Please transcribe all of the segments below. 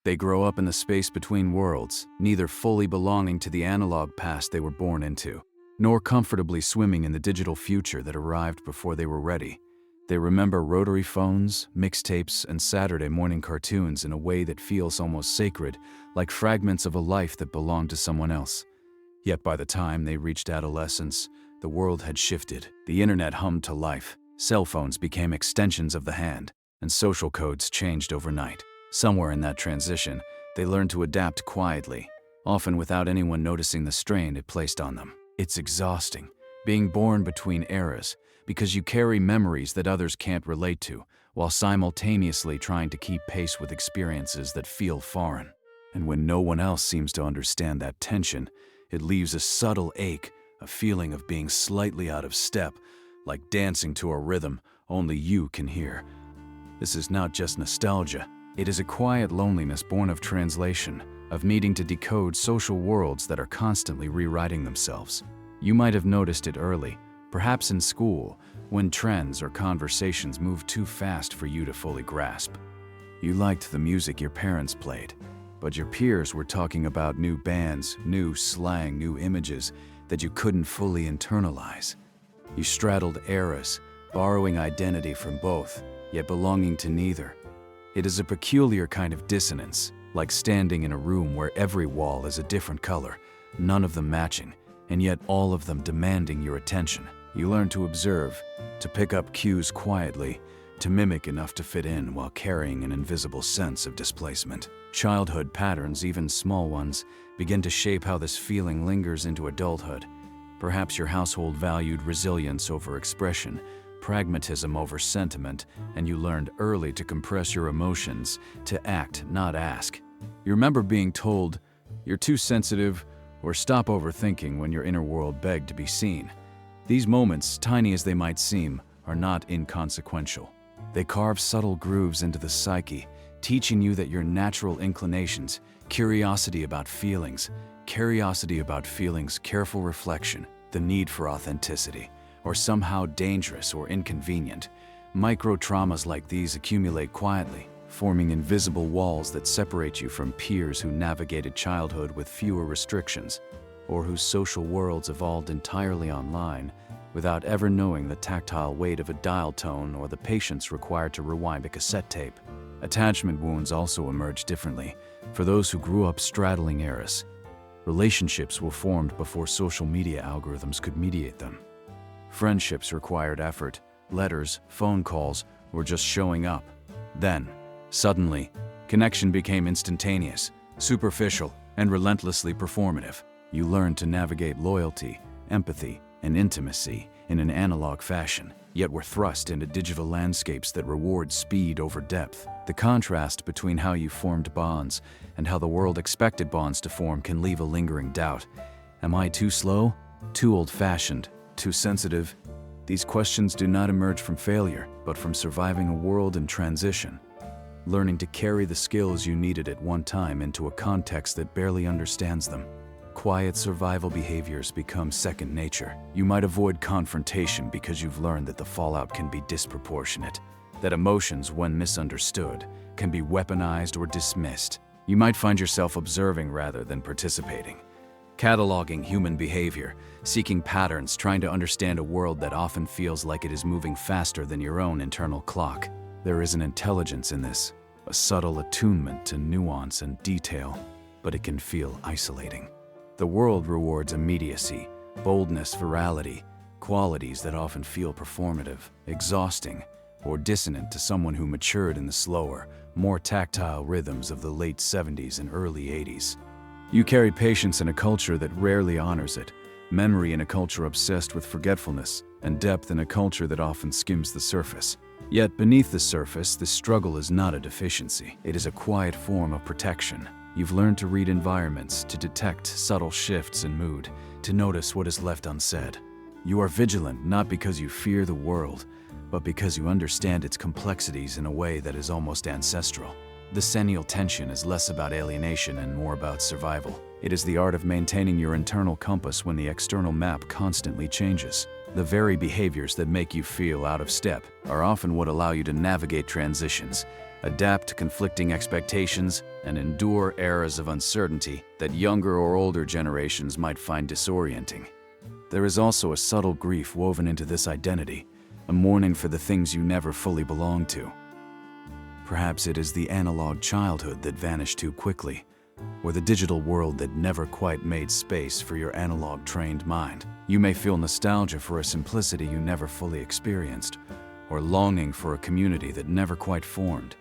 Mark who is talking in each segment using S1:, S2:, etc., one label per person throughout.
S1: They grow up in the space between worlds, neither fully belonging to the analog past they were born into, nor comfortably swimming in the digital future that arrived before they were ready. They remember rotary phones, mixtapes, and Saturday morning cartoons in a way that feels almost sacred, like fragments of a life that belonged to someone else. Yet by the time they reached adolescence, the world had shifted. The internet hummed to life, cell phones became extensions of the hand, and social codes changed overnight. Somewhere in that transition, they learned to adapt quietly, often without anyone noticing the strain it placed on them. It's exhausting, being born between eras, because you carry memories that others can't relate to, while simultaneously trying to keep pace with experiences that feel foreign. And when no one else seems to understand that tension, it leaves a subtle ache, a feeling of being slightly out of step, like dancing to a rhythm only you can hear. This is not just nostalgia. It is a quiet loneliness born of translation, of needing to decode social worlds that are constantly rewriting themselves. You might have noticed it early, perhaps in school, when trends or conversations moved too fast for you to fully grasp. You liked the music your parents played, but your peers were talking about new bands, new slang, new images that you couldn't fully internalize. You straddled eras, borrowing identity from both, yet belonging to neither. It is a peculiar kind of dissonance, like standing in a room where every wall is a different color, none of them matching, and yet all of them demanding your attention. You learn to observe, to pick up cues quietly, to mimic enough to fit in while carrying an invisible sense of displacement. Childhood patterns, even small ones, begin to shape how this feeling lingers into adulthood. Perhaps your household valued resilience over expression, pragmatism over sentiment, and you learned early to compress your emotions, to act, not ask. You remember being told, "You're too sensitive," or "Stop overthinking" when your inner world begged to be seen. These moments, tiny as they might seem, are not inconsequential. They carve subtle grooves into the psyche, teaching you that your natural inclinations, curiosity about feelings, careful reflection, the need for authenticity, are somehow dangerous or inconvenient. Micro-traumas like these accumulate quietly, forming invisible walls that separate you from peers who navigated childhood with fewer restrictions, or whose social worlds evolved entirely online without ever knowing the tactile weight of a dial tone or the patience required to rewind a cassette tape. Attachment wounds also emerge differently for those who grew up straddling eras. Relationships were formed before social media algorithms could mediate them. Friendships required effort, letters, phone calls, or just showing up. Then, suddenly, connection became instantaneous, superficial, and relentlessly performative. You learned to navigate loyalty, empathy, and intimacy in an analog fashion, yet were thrust into digital landscapes that reward speed over depth. The contrast between how you formed bonds and how the world expected bonds to form can leave a lingering doubt. Am I too slow? Too old-fashioned? Too sensitive? These questions do not emerge from failure, but from surviving a world in transition. Learning to carry the skills you needed at one time into a context that barely understands them. Quiet survival behaviors become second nature. You might avoid confrontation because you've learned that the fallout can be disproportionate, that emotions, when misunderstood, can be weaponized or dismissed. You might find yourself observing rather than participating, cataloging human behavior, seeking patterns, trying to understand a world that often feels like it is moving faster than your own internal clock. There is an intelligence in this, a subtle attunement to nuance and detail, but it can feel isolating. The world rewards immediacy, boldness, virality, qualities that often feel performative, exhausting, or dissonant to someone who matured in the slower, more tactile rhythms of the late 70s and early 80s. You carry patience in a culture that rarely honors it, memory in a culture obsessed with forgetfulness, and depth in a culture that often skims the surface. Yet beneath the surface, this struggle is not a deficiency. It is a quiet form of protection. You've learned to read environments, to detect subtle shifts in mood, to notice what is left unsaid. You are vigilant not because you fear the world, but because you understand its complexities in a way that is almost ancestral. The Xennial tension is less about alienation and more about survival. It is the art of maintaining your internal compass when the external map constantly changes. The very behaviors that make you feel out of step are often what allow you to navigate transitions, adapt to conflicting expectations, and endure eras of uncertainty that younger or older generations might find disorienting. There is also a subtle grief woven into this identity, a mourning for the things you never fully belonged to. Perhaps it is the analog childhood that vanished too quickly, or the digital world that never quite made space for your analog-trained mind. You may feel nostalgia for a simplicity you never fully experienced, or longing for a community that never quite formed.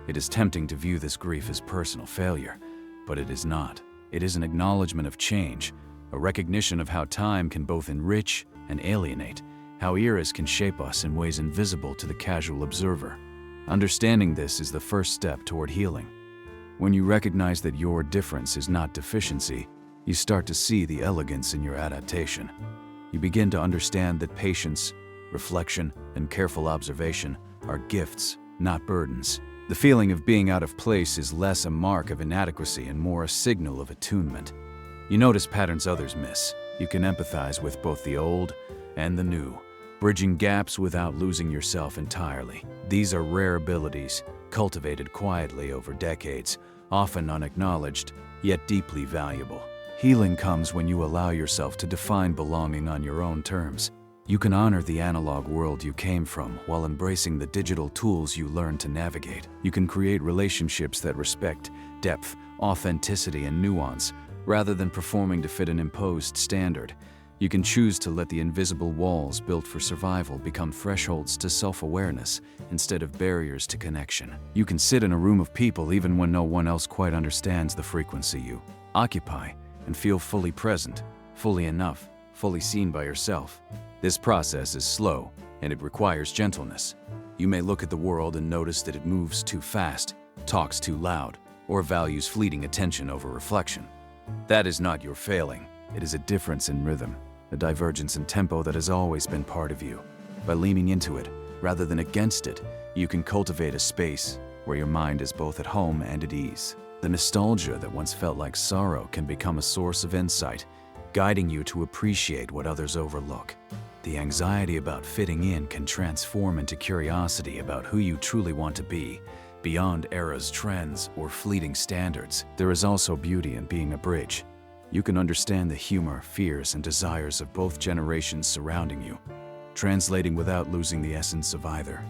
S1: It is tempting to view this grief as personal failure, but it is not. It is an acknowledgement of change, a recognition of how time can both enrich and alienate, how eras can shape us in ways invisible to the casual observer. Understanding this is the first step toward healing. When you recognize that your difference is not deficiency, you start to see the elegance in your adaptation. You begin to understand that patience, reflection, and careful observation are gifts, not burdens. The feeling of being out of place is less a mark of inadequacy and more a signal of attunement. You notice patterns others miss. You can empathize with both the old and the new, bridging gaps without losing yourself entirely. These are rare abilities, cultivated quietly over decades, often unacknowledged, yet deeply valuable. Healing comes when you allow yourself to define belonging on your own terms. You can honor the analog world you came from while embracing the digital tools you learned to navigate. You can create relationships that respect depth, authenticity, and nuance, rather than performing to fit an imposed standard. You can choose to let the invisible walls built for survival become thresholds to self-awareness instead of barriers to connection. You can sit in a room of people even when no one else quite understands the frequency you occupy and feel fully present, fully enough, fully seen by yourself. This process is slow and it requires gentleness. You may look at the world and notice that it moves too fast, talks too loud, or values fleeting attention over reflection. That is not your failing. It is a difference in rhythm, a divergence in tempo that has always been part of you. By leaning into it, rather than against it, you can cultivate a space where your mind is both at home and at ease. The nostalgia that once felt like sorrow can become a source of insight, guiding you to appreciate what others overlook. The anxiety about fitting in can transform into curiosity about who you truly want to be, beyond eras, trends, or fleeting standards. There is also beauty in being a bridge. You can understand the humor, fears, and desires of both generations surrounding you, translating without losing the essence of either.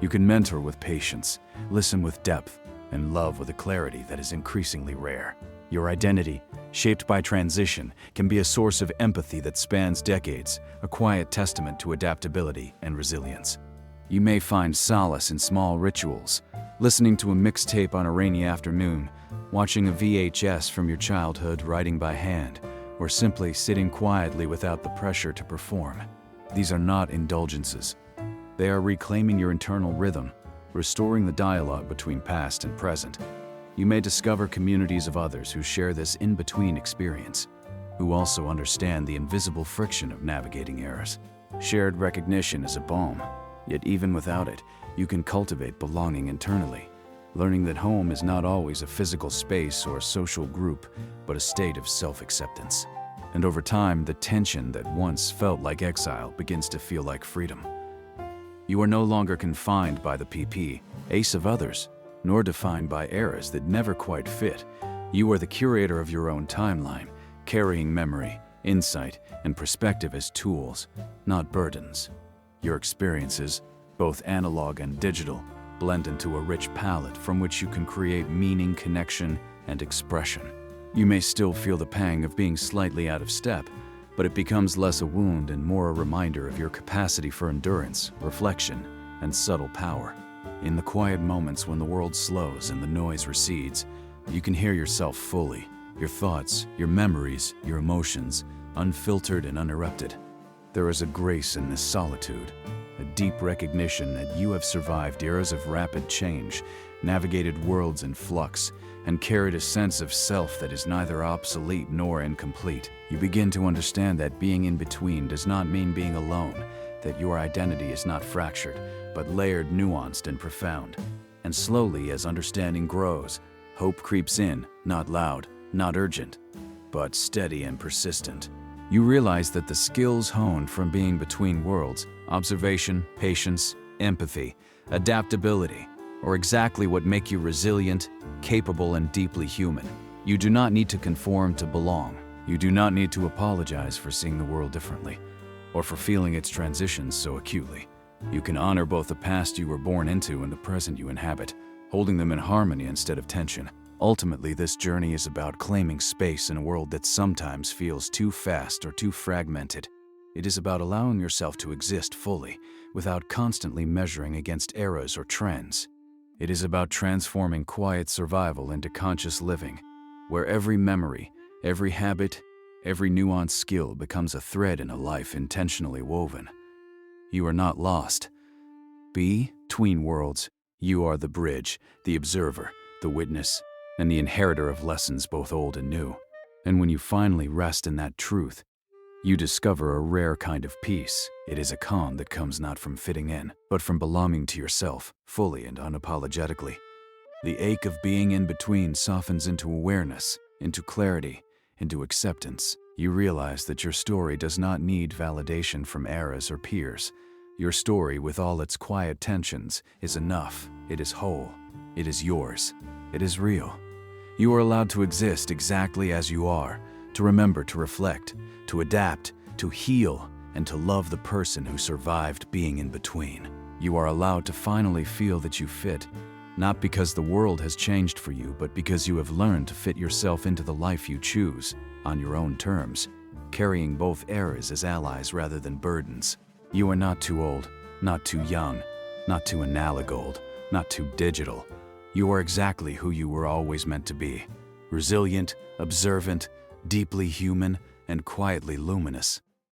S1: You can mentor with patience, listen with depth, and love with a clarity that is increasingly rare. Your identity, shaped by transition, can be a source of empathy that spans decades, a quiet testament to adaptability and resilience. You may find solace in small rituals, listening to a mixtape on a rainy afternoon, watching a VHS from your childhood writing by hand, or simply sitting quietly without the pressure to perform. These are not indulgences. They are reclaiming your internal rhythm, restoring the dialogue between past and present. You may discover communities of others who share this in-between experience, who also understand the invisible friction of navigating eras. Shared recognition is a balm, yet even without it, you can cultivate belonging internally, learning that home is not always a physical space or a social group, but a state of self-acceptance. And over time, the tension that once felt like exile begins to feel like freedom. You are no longer confined by the pace of others, nor defined by eras that never quite fit. You are the curator of your own timeline, carrying memory, insight, and perspective as tools, not burdens. Your experiences, both analog and digital, blend into a rich palette from which you can create meaning, connection, and expression. You may still feel the pang of being slightly out of step, but it becomes less a wound and more a reminder of your capacity for endurance, reflection, and subtle power. In the quiet moments when the world slows and the noise recedes, you can hear yourself fully, your thoughts, your memories, your emotions, unfiltered and uninterrupted. There is a grace in this solitude, a deep recognition that you have survived eras of rapid change, navigated worlds in flux, and carried a sense of self that is neither obsolete nor incomplete. You begin to understand that being in between does not mean being alone, that your identity is not fractured, but layered, nuanced, and profound. And slowly, as understanding grows, hope creeps in, not loud, not urgent, but steady and persistent. You realize that the skills honed from being between worlds, observation, patience, empathy, adaptability, or exactly what make you resilient, capable, and deeply human. You do not need to conform to belong. You do not need to apologize for seeing the world differently, or for feeling its transitions so acutely. You can honor both the past you were born into and the present you inhabit, holding them in harmony instead of tension. Ultimately, this journey is about claiming space in a world that sometimes feels too fast or too fragmented. It is about allowing yourself to exist fully, without constantly measuring against eras or trends. It is about transforming quiet survival into conscious living, where every memory, every habit, every nuanced skill becomes a thread in a life intentionally woven. You are not lost. Between worlds, you are the bridge, the observer, the witness, and the inheritor of lessons both old and new. And when you finally rest in that truth, you discover a rare kind of peace. It is a calm that comes not from fitting in, but from belonging to yourself, fully and unapologetically. The ache of being in between softens into awareness, into clarity, into acceptance. You realize that your story does not need validation from eras or peers. Your story, with all its quiet tensions, is enough. It is whole. It is yours. It is real. You are allowed to exist exactly as you are, to remember, to reflect, to adapt, to heal, and to love the person who survived being in between. You are allowed to finally feel that you fit, not because the world has changed for you, but because you have learned to fit yourself into the life you choose, on your own terms, carrying both eras as allies rather than burdens. You are not too old, not too young, not too analogold, not too digital. You are exactly who you were always meant to be. Resilient, observant, deeply human, and quietly luminous.